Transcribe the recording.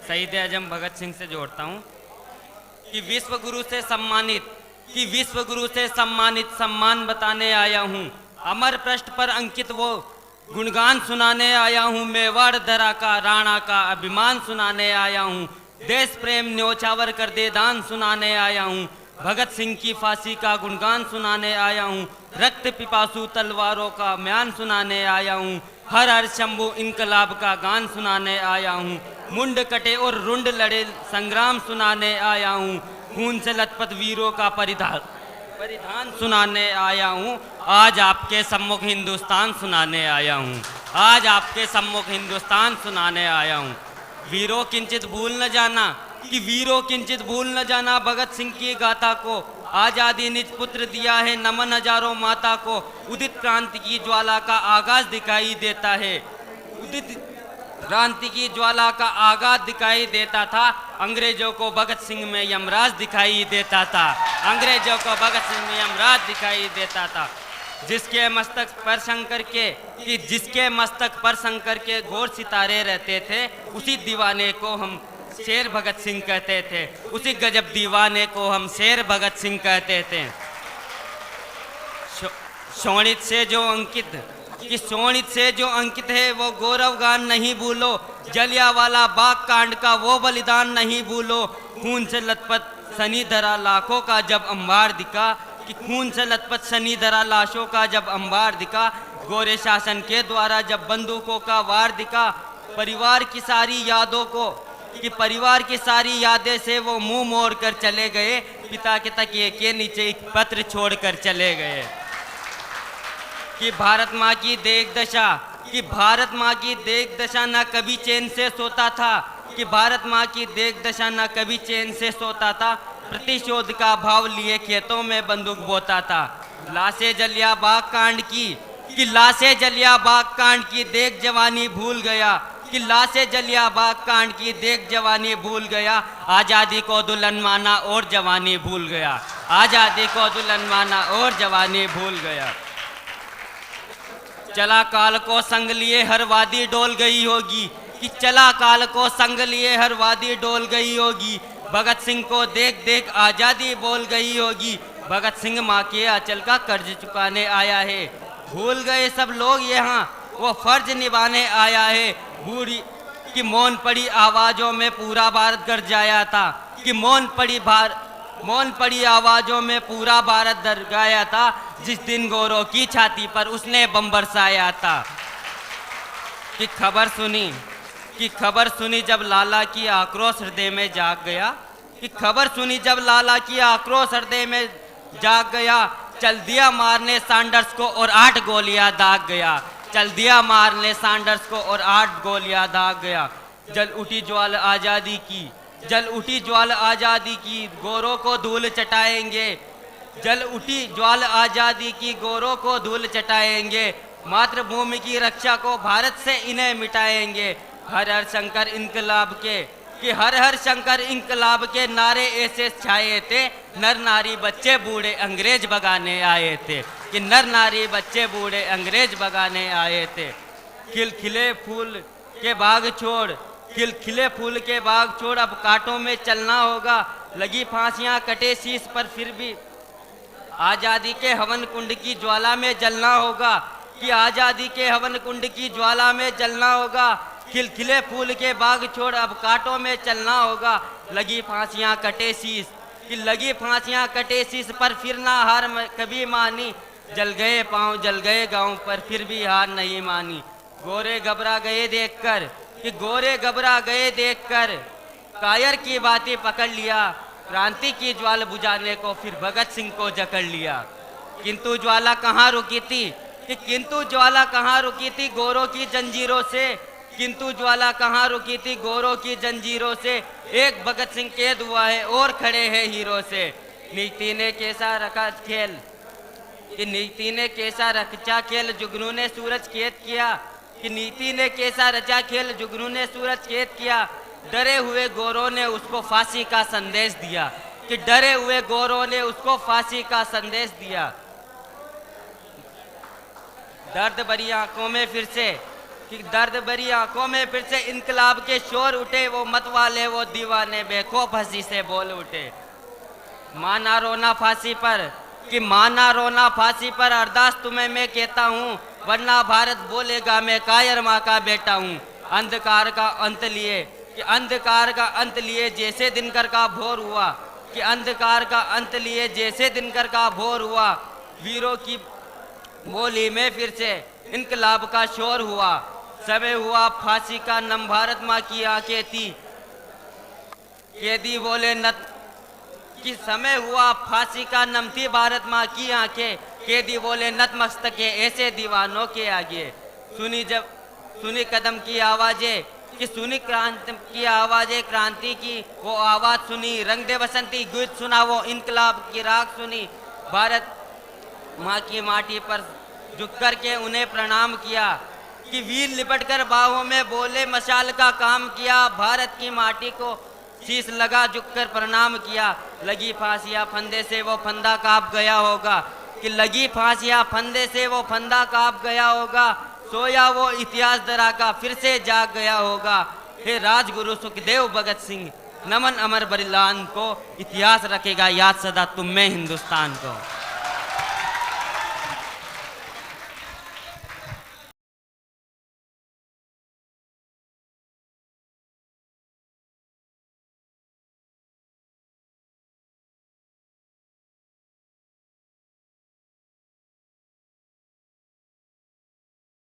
शहीद आजम भगत सिंह से जोड़ता हूँ कि विश्व गुरु से सम्मानित सम्मान बताने आया हूँ। अमर पृष्ठ पर अंकित वो गुणगान सुनाने आया हूँ। मेवाड़ दरा का राणा का अभिमान सुनाने आया हूँ। देश प्रेम न्योछावर कर दे दान सुनाने आया हूँ। भगत सिंह की फांसी का गुणगान सुनाने आया हूँ। रक्त पिपासु तलवारों का म्यान सुनाने आया हूँ। हर हर शंभु इनकलाब का गान सुनाने आया हूँ। मुंड कटे और रुंड लड़े संग्राम सुनाने आया हूँ। खून से लथपथ वीरों का परिधान सुनाने आया हूँ। आज आपके सम्मुख हिंदुस्तान सुनाने आया हूँ। आज आपके सम्मुख हिंदुस्तान सुनाने आया हूँ। वीरों किंचित भूल न जाना भगत सिंह की गाथा को। आजादी निज पुत्र दिया है नमन हजारों माता को। उदित क्रांति की ज्वाला का आगाज दिखाई देता है। उदित क्रांति की ज्वाला का आगाज दिखाई देता था। अंग्रेजों को भगत सिंह में यमराज दिखाई देता था। अंग्रेजों को भगत सिंह में यमराज दिखाई देता था। जिसके मस्तक पर शंकर के घोर सितारे रहते थे, उसी दीवाने को हम शेर भगत सिंह कहते थे। उसी गजब दीवाने को हम शेर भगत सिंह कहते थे। शोणित से जो अंकित है वो गौरव गान नहीं भूलो। जलियांवाला बाग कांड का वो बलिदान नहीं भूलो। खून से लथपथ सनी धरा लाखों का जब अंबार दिखा, कि खून से लथपथ सनी धरा लाशों का जब अंबार दिखा। गोरे शासन के द्वारा जब बंदूकों का वार दिखा। परिवार की सारी यादें से वो मुंह मोड़ कर चले गए। पिता के तकिए के नीचे एक पत्र छोड़कर चले गए। कि भारत माँ की देख दशा न कभी चैन से सोता था। कि भारत माँ की देख दशा न कभी चैन से सोता था। प्रतिशोध का भाव लिए खेतों में बंदूक बोता था। लाशें जलिया बाग कांड की देख जवानी भूल गया। कि लाशें जलिया बाग कांड की देख जवानी भूल गया। आज़ादी को दुल्हन माना और जवानी भूल गया। आज़ादी को दुल्हन माना और जवानी भूल गया। चला काल को संग लिए हर वादी डोल गई होगी। कि चला काल को संग लिए हर वादी डोल गई होगी। भगत सिंह को देख देख आज़ादी बोल गई होगी। भगत सिंह माँ के आंचल का कर्ज चुकाने आया है। भूल गए सब लोग यहाँ वो फर्ज निभाने आया है। बूढ़ी की मौन पड़ी आवाज़ों में पूरा भारत गरजाया था। कि मौन पड़ी आवाज़ों में पूरा भारत गरजाया था। जिस दिन गोरों की छाती पर उसने बम बरसाया था। कि खबर सुनी जब लाला की आक्रोश हृदय में जाग गया। कि खबर सुनी जब लाला की आक्रोश हृदय में जाग गया। चल दिया मारने सैंडर्स को और 8 गोलियां दाग गया। चल दिया मारने सैंडर्स को और 8 गोलियां दाग गया। जल उठी ज्वाल आज़ादी की गोरों को धूल चटाएंगे। जल उठी ज्वाल आज़ादी की गोरों को धूल चटाएंगे। मातृभूमि की रक्षा को भारत से इन्हें मिटाएंगे। हर हर शंकर इनकलाब के नारे ऐसे छाए थे। नर नारी बच्चे बूढ़े अंग्रेज भगाने आए थे। कि नर नारी बच्चे बूढ़े अंग्रेज भगाने आए थे। खिलखिले फूल के बाग छोड़ अब कांटों में चलना होगा। लगी फांसियां कटे शीश पर फिर भी आज़ादी के हवन कुंड की ज्वाला में जलना होगा। कि आज़ादी के हवन कुंड की ज्वाला में जलना होगा। खिलखिले फूल के बाग छोड़ अब कांटों में चलना होगा। लगी फांसियां कटे शीश पर फिर ना हार कभी मानी। जल गए पांव जल गए गांव पर फिर भी हार नहीं मानी। गोरे घबरा गए देखकर कायर की बातें पकड़ लिया। क्रांति की ज्वाला बुझाने को फिर भगत सिंह को जकड़ लिया। किंतु ज्वाला कहाँ रुकी थी? कि किंतु ज्वाला कहाँ रुकी थी गोरों की जंजीरों से। किंतु ज्वाला कहाँ रुकी थी गोरों की जंजीरों से। एक भगत सिंह कैद हुआ है और खड़े हैं हीरो से। नीति ने कैसा रखा खेल जुगनू ने सूरज कैद किया। कि नीति ने कैसा रचा खेल जुगनू ने सूरज कैद किया। डरे हुए गोरों ने उसको फांसी का संदेश दिया। कि डरे हुए गोरों ने उसको फांसी का संदेश दिया। दर्द भरी आंखों में फिर से कि दर्द भरी आंखों में फिर से इनकलाब के शोर उठे, वो मत वाले वो दीवाने बेखौफ हंसी से बोल उठे। माना रोना फांसी पर, कि माना रोना फांसी पर, अरदास तुम्हें मैं कहता हूँ, वरना भारत बोलेगा मैं कायर माँ का बेटा हूँ। अंधकार का अंत लिए, कि अंधकार का अंत लिए जैसे दिनकर का भोर हुआ, कि अंधकार का अंत लिए जैसे दिनकर का भोर हुआ, वीरों की बोली में फिर से इनकलाब का शोर हुआ। समय हुआ फांसी का, नम भारत माँ की आंखें थी, कैदी बोले नत, कि समय हुआ फांसी का, नम थी भारत माँ की आंखें, कैदी बोले नतमस्तके ऐसे दीवानों के आगे। सुनी कदम की आवाजें, कि सुनी क्रांति की आवाजें, क्रांति की वो आवाज सुनी, रंग दे बसंती गीत सुना, वो इनकलाब की राग सुनी। भारत माँ की माटी पर झुक कर के उन्हें प्रणाम किया, कि वीर लिपट कर बाहों में बोले मशाल का काम किया। भारत की माटी को शीश लगा, झुककर प्रणाम किया। लगी फांसियाँ फंदे से वो फंदा कांप गया होगा, कि लगी फांसियाँ फंदे से वो फंदा कांप गया होगा। सोया वो इतिहास दरा का फिर से जाग गया होगा। हे राजगुरु सुखदेव भगत सिंह, नमन अमर बलिदान को, इतिहास रखेगा याद सदा तुम में हिंदुस्तान को।